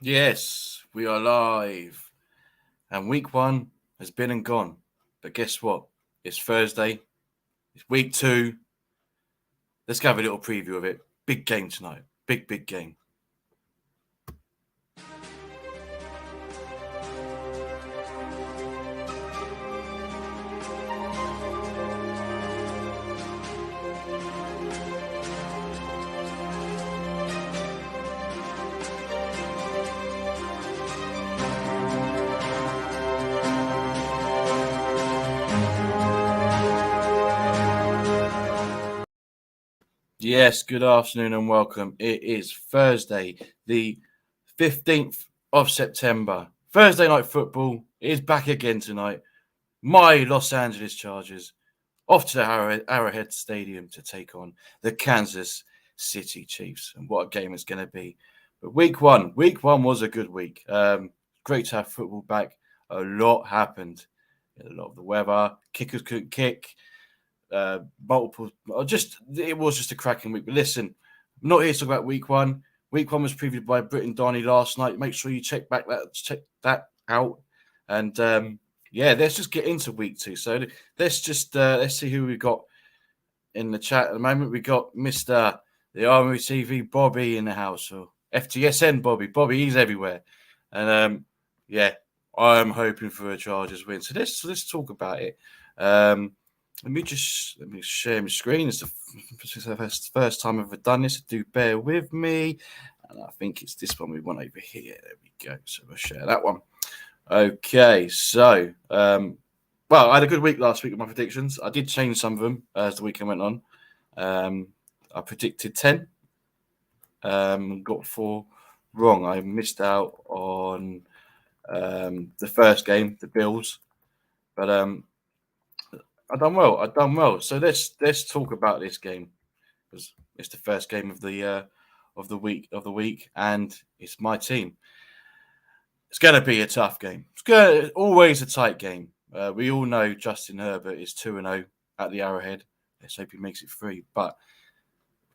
Yes, we are live. And week one has been and gone. But guess what? It's Thursday. It's week two. Let's have a little preview of it. Big game tonight. Big game. Yes, good afternoon and welcome. It is Thursday, the 15th of September. Thursday night football is back again tonight. My Los Angeles Chargers off to the Arrowhead Stadium to take on the Kansas City Chiefs. And what a game it's going to be. But week one was a good week. Great to have football back. A lot happened. A lot of the weather, kickers couldn't kick, multiple. It was just a cracking week. But listen, I'm not here to talk about week one. Week one was previewed by Britt and Donnie last night. Make sure you check that out. And yeah, let's just get into week two. So let's see who we got in the chat at the moment. We got Mr. the Armory TV Bobby in the house, or FTSN Bobby. Bobby, he's everywhere. And yeah, I'm hoping for a Chargers win. So let's talk about it. Let me share my screen. It's the first time I've ever done this. Do bear with me. And I think it's this one we want over here. There we go. So we'll share that one. Okay. So, well, I had a good week last week with my predictions. I did change some of them as the weekend went on. I predicted 10. Got 4 wrong. I missed out on the first game, the Bills. But I've done well. So let's talk about this game because it's the first game of the week, and it's my team. It's going to be a tough game. Always a tight game. We all know Justin Herbert is 2-0 at the Arrowhead. Let's hope he makes it 3. But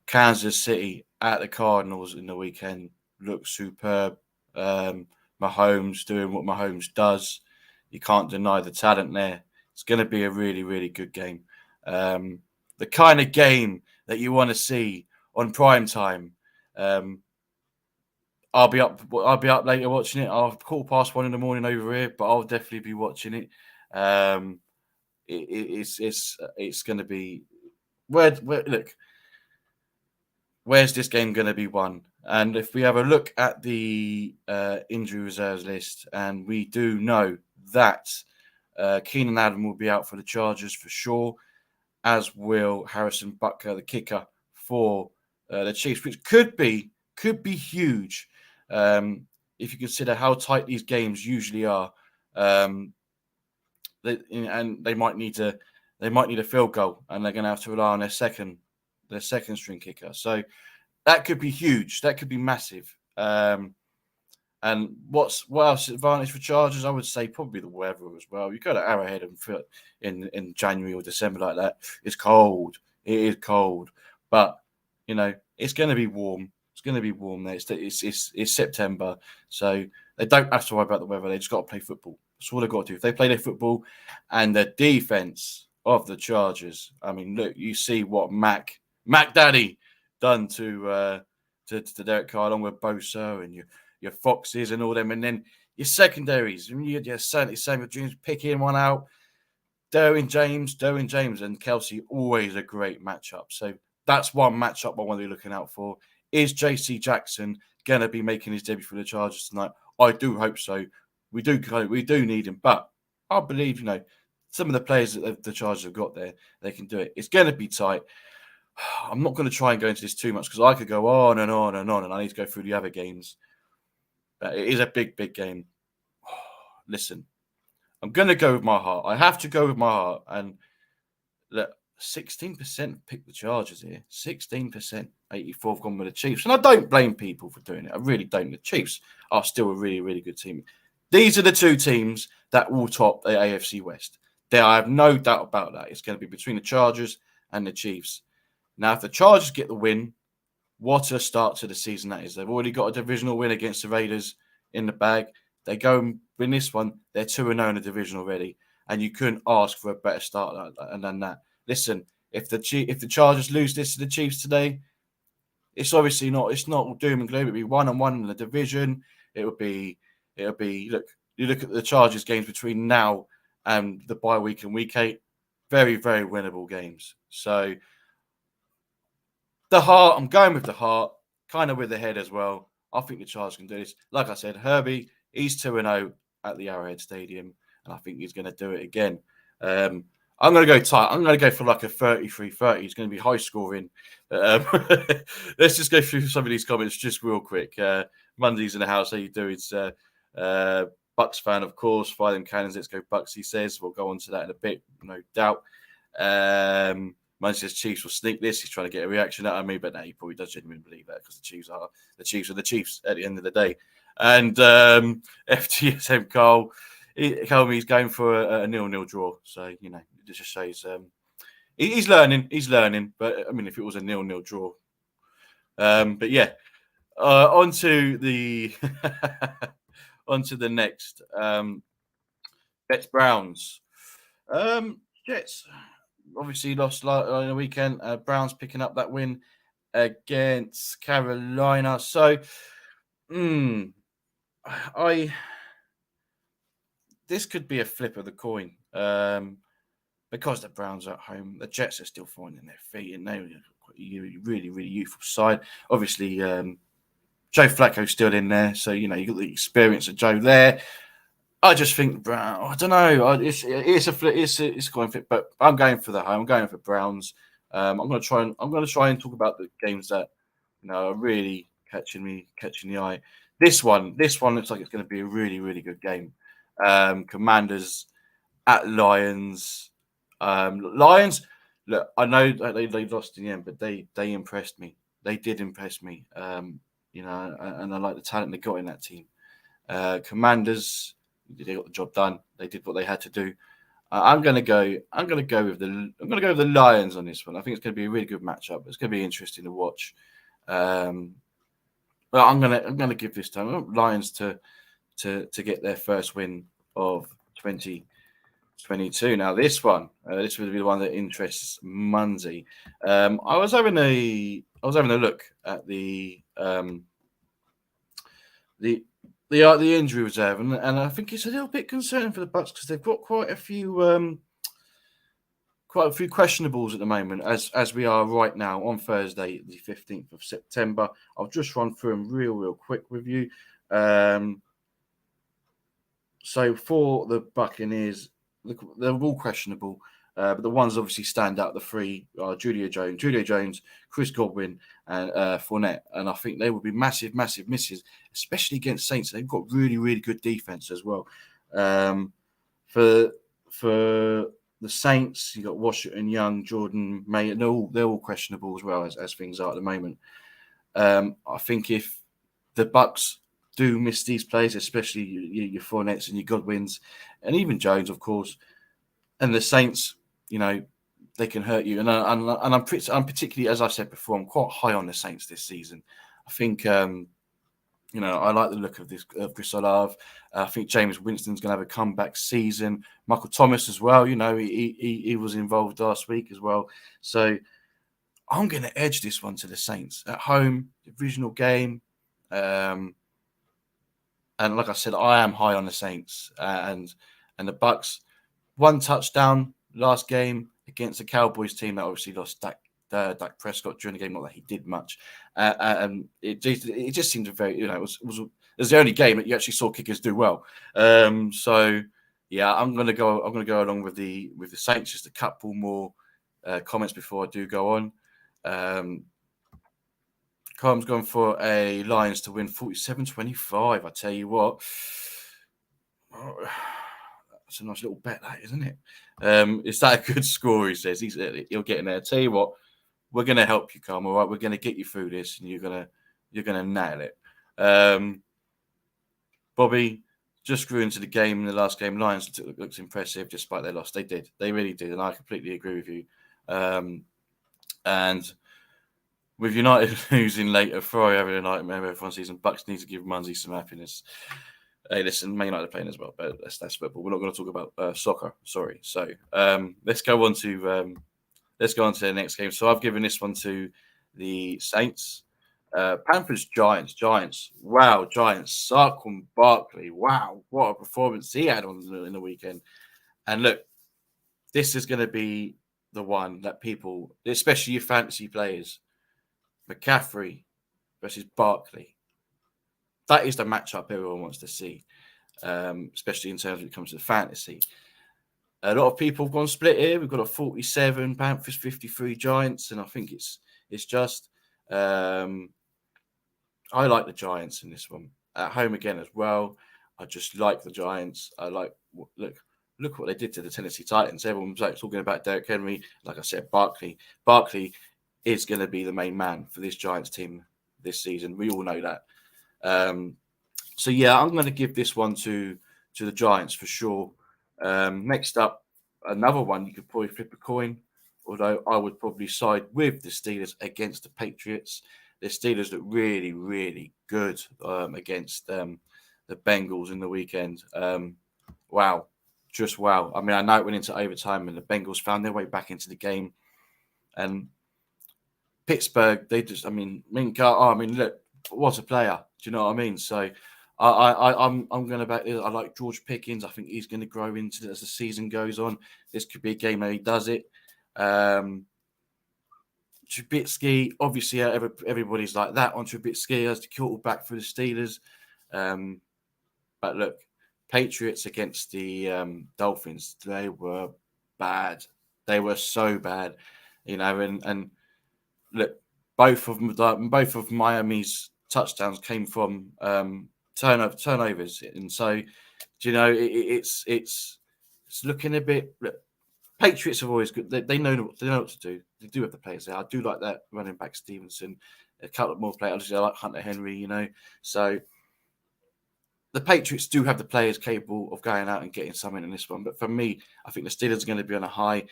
Kansas City at the Cardinals in the weekend looks superb. Mahomes doing what Mahomes does. You can't deny the talent there. It's going to be a really, really good game. The kind of game that you want to see on prime time. I'll be up later watching it. I'll 1:15 in the morning over here, but I'll definitely be watching it. It's going to be look. Where's this game going to be won? And if we have a look at the injury reserves list, and we do know that Keenan Allen will be out for the Chargers for sure, as will Harrison Butker, the kicker for the Chiefs, which could be huge if you consider how tight these games usually are. And they might need a field goal, and they're going to have to rely on their second string kicker. So that could be huge. That could be massive. And what else advantage for Chargers? I would say probably the weather as well. You go to Arrowhead and feel in January or December like that. It's cold. It is cold, but it's going to be warm. It's going to be warm there. It's September, so they don't have to worry about the weather. They just got to play football. That's all they've got to do. If they play their football, and the defense of the Chargers. I mean, look, you see what Mac Daddy done to Derek Carr along with Bosa and your Foxes and all them, and then your secondaries. And you had Samuel James picking one out. Derwin James, and Kelsey, always a great matchup. So that's one matchup I want to be looking out for. Is J.C. Jackson going to be making his debut for the Chargers tonight? I do hope so. We do need him, but I believe some of the players that the Chargers have got there, they can do it. It's going to be tight. I'm not going to try and go into this too much because I could go on and on and on, and I need to go through the other games. But it is a big game. Listen, I'm going to go with my heart. I have to go with my heart. And look, 16% picked the Chargers here. 16%. 84 have gone with the Chiefs. And I don't blame people for doing it. I really don't. The Chiefs are still a really, really good team. These are the two teams that will top the AFC West. I have no doubt about that. It's going to be between the Chargers and the Chiefs. Now, if the Chargers get the win, what a start to the season that is. They've already got a divisional win against the Raiders. in the bag. They go and win this one. They're 2-0 in the division already, and you couldn't ask for a better start than that. Listen, if the Chargers lose this to the Chiefs today, it's obviously not. It's not doom and gloom. It'll be 1-1 in the division. It'll be. Look, you look at the Chargers games between now and the bye week and week 8. Very, very winnable games. So the heart, I'm going with the heart, kind of with the head as well. I think the Chargers can do this. Like I said, Herbie, he's 2-0 at the Arrowhead Stadium, and I think he's going to do it again. I'm going to go tight. I'm going to go for like a 33-30. It's going to be high scoring. Let's just go through some of these comments just real quick. Monday's in the house. How you doing? It's Bucks fan, of course. Fire them cannons. Let's go Bucks, he says. We'll go on to that in a bit, no doubt. Mine says Chiefs will sneak this. He's trying to get a reaction out of me, but no, he probably does genuinely believe that because the Chiefs are the Chiefs at the end of the day. And FTSM Carl, he's going for a 0-0 draw. So, you know, it just shows he's learning. He's learning. But, I mean, if it was a 0-0 draw. But, yeah, on to the next. Jets Browns. Jets obviously lost on the weekend. Browns picking up that win against Carolina. So, this could be a flip of the coin because the Browns are at home. The Jets are still finding their feet, and they're really, really youthful side. Obviously, Joe Flacco's still in there, so you know you got the experience of Joe there. I just think Brown. I don't know. It's a coin flip, but I'm going for the home. I'm going for Browns. I'm going to try and talk about the games that are really catching the eye. This one looks like it's going to be a really, really good game. Commanders at Lions. Lions. Look, I know they lost in the end, but they impressed me. They did impress me. And I like the talent they got in that team. Commanders. They got the job done. They did what they had to do. I'm going to go with the Lions on this one. I think it's going to be a really good matchup. It's going to be interesting to watch. But I'm going to give this time Lions to get their first win of 2022. Now this one, this will be the one that interests Munzie. I was having a look at the injury reserve, and I think it's a little bit concerning for the Bucks because they've got quite a few questionables at the moment as we are right now on Thursday, the 15th of September. I'll just run through them real quick with you. So for the Buccaneers, they're all questionable. But the ones obviously stand out. The three are Julio Jones, Chris Godwin, and Fournette. And I think they will be massive misses, especially against Saints. They've got really, really good defense as well. For the Saints, you got Washington, Young, Jordan, May. They're all questionable as well as things are at the moment. I think if the Bucks do miss these plays, especially your Fournettes and your Godwins, and even Jones, of course, and the Saints, they can hurt you. And I'm particularly, as I said before, I'm quite high on the Saints this season. I think, I like the look of Chris Olave. I think James Winston's going to have a comeback season. Michael Thomas as well. He was involved last week as well. So I'm going to edge this one to the Saints at home, divisional game. And like I said, I am high on the Saints and the Bucks. One touchdown last game against the Cowboys team that obviously lost Dak Prescott during the game. Not that he did much, and it just seemed very, it was the only game that you actually saw kickers do well. So yeah, I'm gonna go along with the Saints. Just a couple more comments before I do go on. Colm's gone for a Lions to win 47-25. I tell you what. That's a nice little bet, that, isn't it? Is that a good score? He says he'll get in there. Tell you what, we're going to help you, Carm. All right, we're going to get you through this, and you're gonna nail it. Bobby just grew into the game in the last game. Lions looks impressive despite their loss. They did, they really did, and I completely agree with you. And with United losing later, Ferrari having a nightmare, everyone season, Bucks need to give Munsey some happiness. Hey, listen, Man United are playing as well, but that's football. We're not going to talk about soccer. Sorry. So let's go on to the next game. So I've given this one to the Saints. Panthers, Giants. Wow, Giants. Saquon Barkley. Wow, what a performance he had in the weekend. And look, this is going to be the one that people, especially your fantasy players, McCaffrey versus Barkley. That is the matchup everyone wants to see, especially in terms when it comes to the fantasy. A lot of people have gone split here. We've got a 47 Panthers, 53 Giants, and I think it's just. I like the Giants in this one at home again as well. I just like the Giants. I like look what they did to the Tennessee Titans. Everyone's like talking about Derrick Henry. Like I said, Barkley is going to be the main man for this Giants team this season. We all know that. So yeah, I'm going to give this one to the Giants for sure. Next up, another one you could probably flip a coin, although I would probably side with the Steelers against the Patriots. The Steelers look really, really good against the Bengals in the weekend. Wow, just wow. I mean, I know it went into overtime and the Bengals found their way back into the game. And Pittsburgh, they just, I mean, Minka, look, what a player. Do you know what I mean? So I'm going to back this. I like George Pickens. I think he's going to grow into it as the season goes on. This could be a game where he does it. Trubisky, obviously, everybody's like that on Trubisky as the quarterback for the Steelers. But look, Patriots against the Dolphins, they were bad. They were so bad, and look, both of Miami's touchdowns came from turnovers, and so it's looking a bit. Look, Patriots are always good. They know what to do. They do have the players there. I do like that running back Stevenson. A couple more players. Obviously, I like Hunter Henry. So the Patriots do have the players capable of going out and getting something in this one. But for me, I think the Steelers are going to be on a high,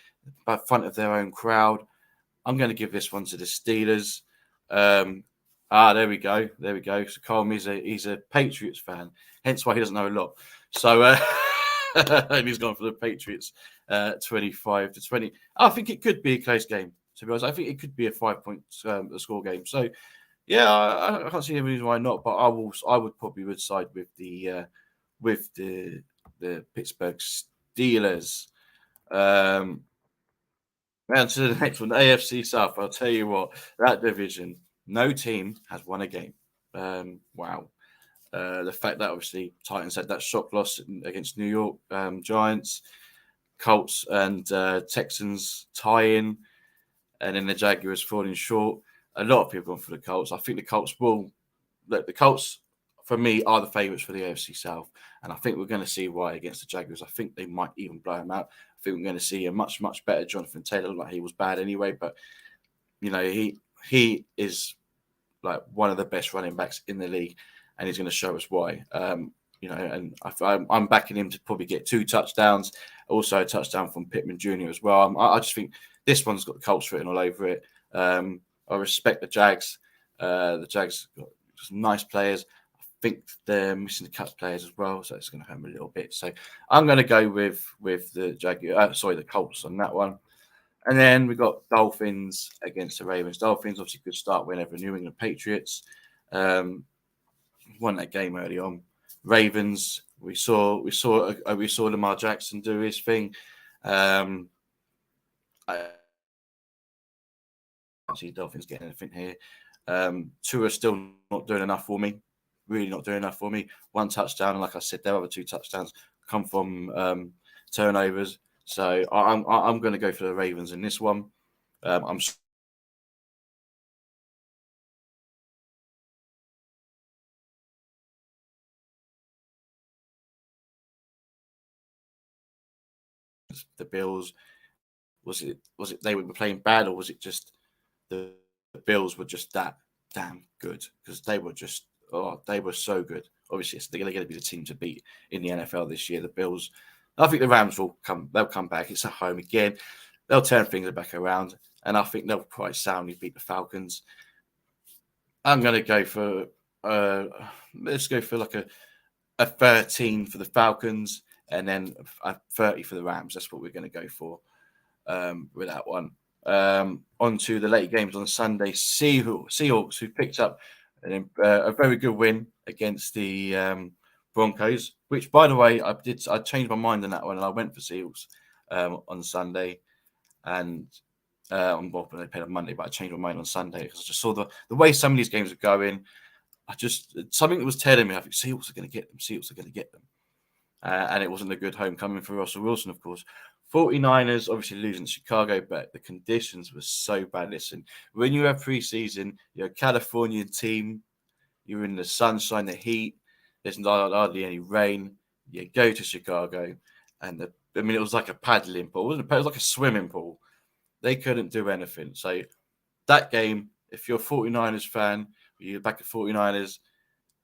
by front of their own crowd. I'm going to give this one to the Steelers. There we go. So Colm, he's a Patriots fan, hence why he doesn't know a lot. So and he's gone for the Patriots, 25-20. I think it could be a close game. To be honest, I think it could be a 5-point score game. So yeah, I can't see any reason why not. But I would probably side with the Pittsburgh Steelers. And to the next one, the AFC South. I'll tell you what, that division, no team has won a game. Wow. The fact that obviously Titans had that shock loss against New York Giants, Colts and Texans tie-in, and then the Jaguars falling short. A lot of people gone for the Colts. I think the Colts will. Look, the Colts, for me, are the favourites for the AFC South, and I think we're going to see why against the Jaguars. I think they might even blow them out. I think we're going to see a much, much better Jonathan Taylor. Like he was bad anyway, but he is like one of the best running backs in the league, and he's going to show us why. And I'm backing him to probably get 2 touchdowns, also a touchdown from Pittman Jr. as well. I just think this one's got the Colts written all over it. I respect the Jags. The Jags got some nice players. I think they're missing the cut players as well, so it's going to hurt them a little bit. So I'm going to go with the Colts on that one. And then we've got Dolphins against the Ravens. Dolphins, obviously, good start win over New England Patriots. Won that game early on. Ravens, we saw Lamar Jackson do his thing. I don't see Dolphins getting anything here. Tua still not doing enough for me. Really not doing enough for me. 1 touchdown, and like I said, their other 2 touchdowns come from turnovers. So I'm going to go for the Ravens in this one. I'm the Bills. Was it they were playing bad, or was it just the Bills were just that damn good? Because they were so good. Obviously, they're going to be the team to beat in the NFL this year. The Bills. I think the Rams will come. They'll come back. It's at home again. They'll turn things back around, and I think they'll quite soundly beat the Falcons. I'm going to go for let's go for like a 13 for the Falcons and then a 30 for the Rams. That's what we're going to go for with that one. On to the late games on Sunday. Seahawks, who picked up a very good win against the Broncos, which, by the way, I changed my mind on that one and I went for Seahawks on Sunday. And well, they played on Monday, but I changed my mind on Sunday because I just saw the way some of these games are going. Something that was telling me, I think Seahawks are going to get them. Seahawks are going to get them. And it wasn't a good homecoming for Russell Wilson, of course. 49ers obviously losing to Chicago, but the conditions were so bad. Listen, when you have preseason, you're a Californian team, you're in the sunshine, the heat, there's hardly any rain. You go to Chicago, and it was like a paddling pool. It was like a swimming pool. They couldn't do anything. So that game, if you're a 49ers fan, you're back at 49ers,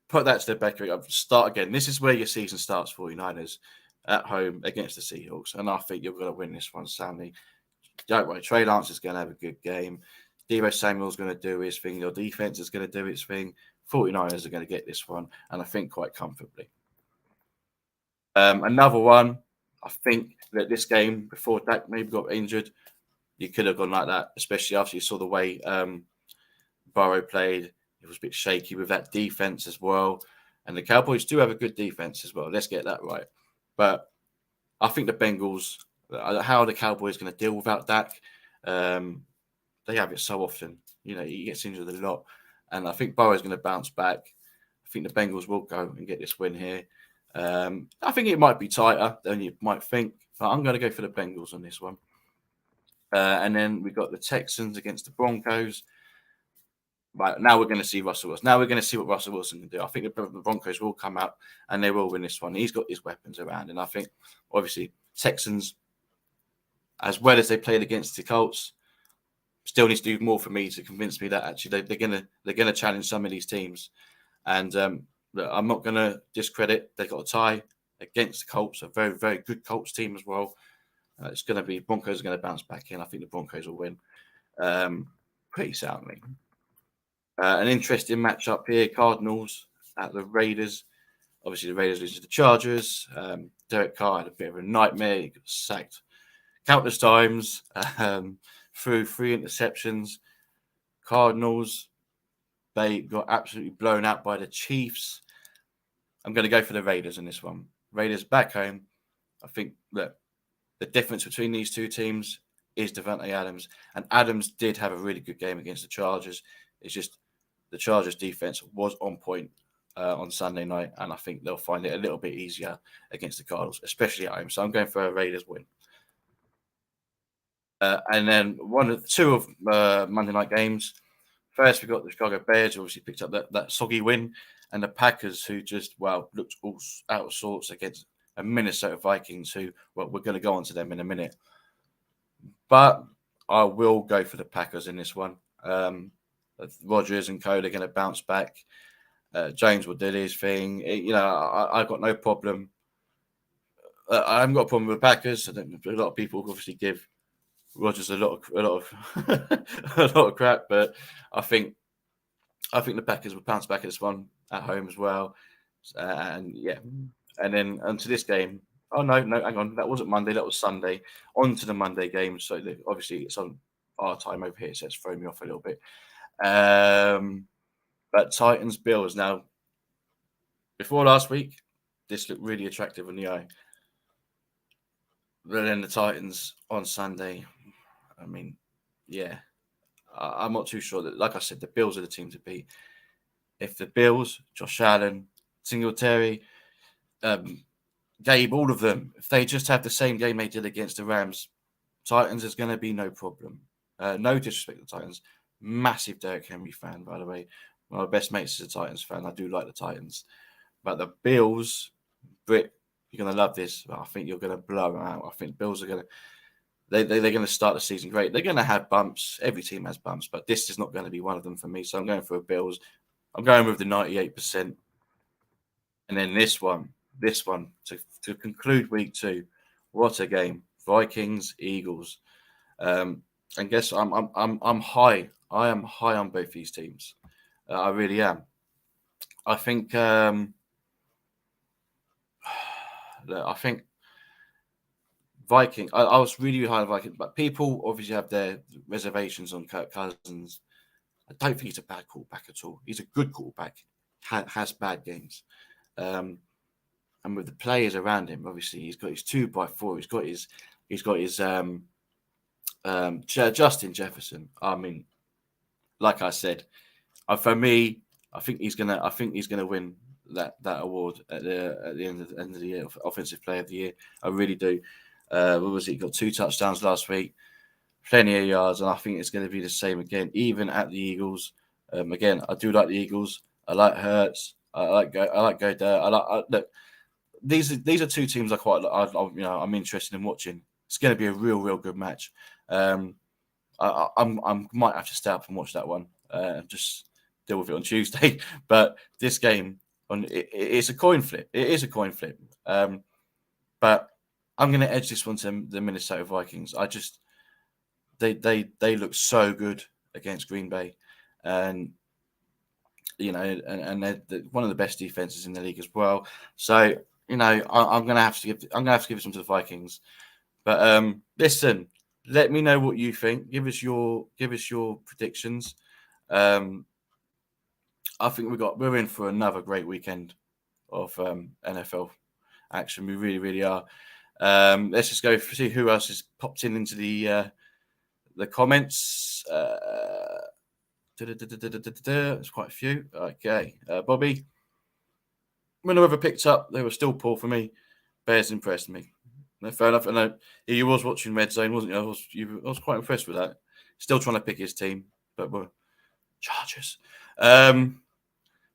put that to the back. Start again. This is where your season starts, 49ers at home against the Seahawks. And I think you're going to win this one, Sammy. Don't worry. Trey Lance is going to have a good game. Deebo Samuel's going to do his thing. Your defense is going to do its thing. 49ers are going to get this one, and I think quite comfortably. Another one, I think that this game, before Dak maybe got injured, you could have gone like that, especially after you saw the way Burrow played. It was a bit shaky with that defense as well. And the Cowboys do have a good defense as well. Let's get that right. But I think the Bengals, how are the Cowboys going to deal without Dak? They have it so often. He gets injured a lot. And I think Burrow's going to bounce back. I think the Bengals will go and get this win here. I think it might be tighter than you might think. But I'm going to go for the Bengals on this one. And then we've got the Texans against the Broncos. Right, now we're going to see Russell Wilson. Now we're going to see what Russell Wilson can do. I think the Broncos will come out and they will win this one. He's got his weapons around. And I think, obviously, Texans, as well as they played against the Colts, still needs to do more for me to convince me that actually they're gonna challenge some of these teams. And I'm not going to discredit. They got a tie against the Colts, a very, very good Colts team as well. It's going to be Broncos are going to bounce back in. I think the Broncos will win pretty soundly. An interesting matchup here: Cardinals at the Raiders. Obviously, the Raiders lose to the Chargers. Derek Carr had a bit of a nightmare. He got sacked countless times, threw 3 interceptions. Cardinals, they got absolutely blown out by the Chiefs. I'm going to go for the Raiders in this one. Raiders back home. I think that the difference between these two teams is Davante Adams. And Adams did have a really good game against the Chargers. It's just the Chargers defense was on point on Sunday night. And I think they'll find it a little bit easier against the Cardinals, especially at home. So I'm going for a Raiders win. And then two of Monday night games. First, we got the Chicago Bears, who obviously picked up that soggy win, and the Packers, who just, looked all out of sorts against a Minnesota Vikings, who, we're going to go on to them in a minute. But I will go for the Packers in this one. Rodgers and co, they're going to bounce back. James will do his thing. I've got no problem. I haven't got a problem with the Packers. I think a lot of people obviously give Rodgers a lot of a lot of crap, but I think the Packers will bounce back at this one at home as well. And then onto this game. Oh no, hang on, that wasn't Monday, that was Sunday. On to the Monday game. So obviously it's on our time over here, so it's thrown me off a little bit. But Titans Bills. Now, before last week, this looked really attractive in the eye. But then the Titans on Sunday. I mean, I'm not too sure that, like I said, the Bills are the team to beat. If the Bills, Josh Allen, Singletary, Gabe, all of them, if they just have the same game they did against the Rams, Titans is going to be no problem. No disrespect to the Titans. Massive Derrick Henry fan, by the way. One of my best mates is a Titans fan. I do like the Titans. But the Bills, Britt, you're going to love this. I think you're going to blow them out. I think Bills are going to... They're going to start the season great. They're going to have bumps. Every team has bumps, but this is not going to be one of them for me. So I'm going for a Bills. I'm going with the 98%. And then this one to conclude week 2. What a game! Vikings, Eagles. And guess I'm high. I am high on both these teams. I really am. I think. I think Viking. I was really high on Viking, but people obviously have their reservations on Kirk Cousins. I don't think he's a bad quarterback at all. He's a good quarterback. Has bad games, and with the players around him, obviously he's got his 2x4. He's got his Justin Jefferson. I mean, like I said, for me, I think he's gonna win that award at the end of the year, Offensive Player of the Year. I really do. What was it? He got 2 touchdowns last week, plenty of yards, and I think it's going to be the same again, even at the Eagles. Again, I do like the Eagles. I like Hurts. I like Godert. Look. These are 2 teams I'm interested in watching. It's going to be a real good match. I might have to stay up and watch that one. Just deal with it on Tuesday. But this game, it's a coin flip. It is a coin flip. But I'm going to edge this one to the Minnesota Vikings. They look so good against Green Bay, and and they're one of the best defenses in the league as well. So I'm going to have to give this one to the Vikings. But listen, let me know what you think. Give us your predictions. I think we're in for another great weekend of NFL action. We really are. Let's just go see who else has popped into the comments. There's quite a few. Okay, Bobby. When I ever picked up, they were still poor for me. Bears impressed me. No, fair enough. And he was watching Red Zone, wasn't he? I was quite impressed with that. Still trying to pick his team, but we're Chargers.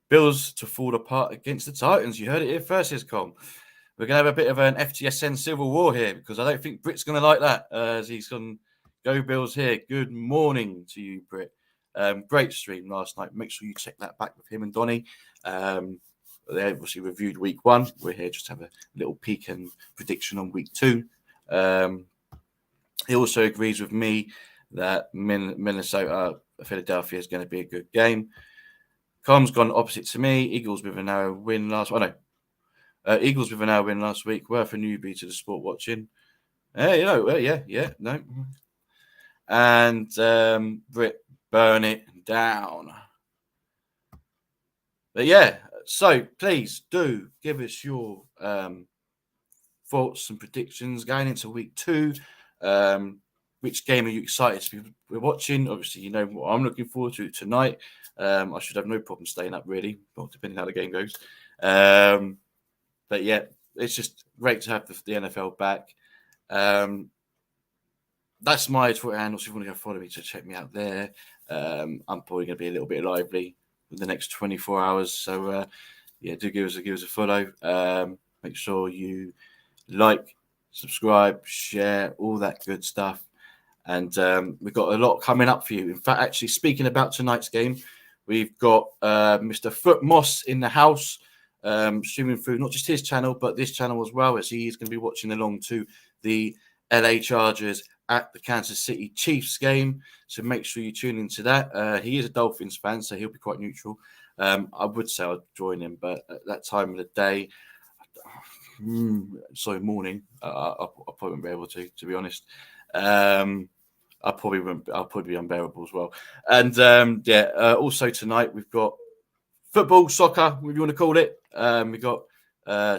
Bills to fall apart against the Titans. You heard it here first, Iscom. We're going to have a bit of an FTSN civil war here because I don't think Britt's going to like that as he's going go Bills here. Good morning to you, Britt. Great stream last night. Make sure you check that back with him and Donny. They obviously reviewed week 1. We're here just to have a little peek and prediction on week 2. He also agrees with me that Minnesota, Philadelphia is going to be a good game. Com's gone opposite to me. Eagles with a narrow win last week. Eagles with a narrow win last week. Worth a newbie to the sport watching. No. And Britt, burn it down. But yeah, so please do give us your thoughts and predictions going into week 2. Which game are you excited to be watching? Obviously, you know what I'm looking forward to tonight. I should have no problem staying up, really, well, depending how the game goes. But yeah, it's just great to have the NFL back. That's my Twitter handle. So if you want to go follow me, to check me out there. I'm probably going to be a little bit lively in the next 24 hours. So yeah, do give us a follow. Make sure you like, subscribe, share, all that good stuff. And we've got a lot coming up for you. In fact, actually, speaking about tonight's game, we've got Mr. Foot Moss in the house, streaming through not just his channel, but this channel as well, as he is going to be watching along to the LA Chargers at the Kansas City Chiefs game. So make sure you tune into that. He is a Dolphins fan, so he'll be quite neutral. I would say I'd join him, but at that time of the day, morning, I probably won't be able to be honest. I'll probably be unbearable as well. And also tonight we've got football, soccer, whatever you want to call it. We've got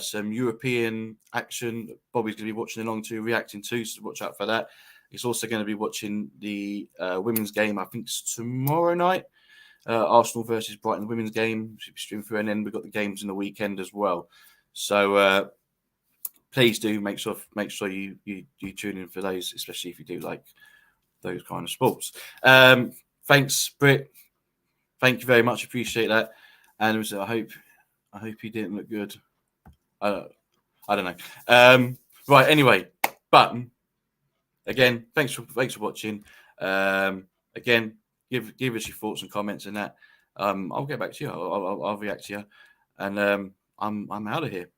some European action. Bobby's going to be watching along to, reacting to, so watch out for that. He's also going to be watching the women's game, I think it's tomorrow night. Arsenal versus Brighton women's game. Should be streamed through, and then we've got the games in the weekend as well. So please do make sure you tune in for those, especially if you do like those kind of sports. Thanks, Britt. Thank you very much. Appreciate that. And I hope he didn't look good. I don't know. Right. Anyway, but again, thanks for watching. Again, give us your thoughts and comments and that. I'll get back to you. I'll react to you. And I'm out of here.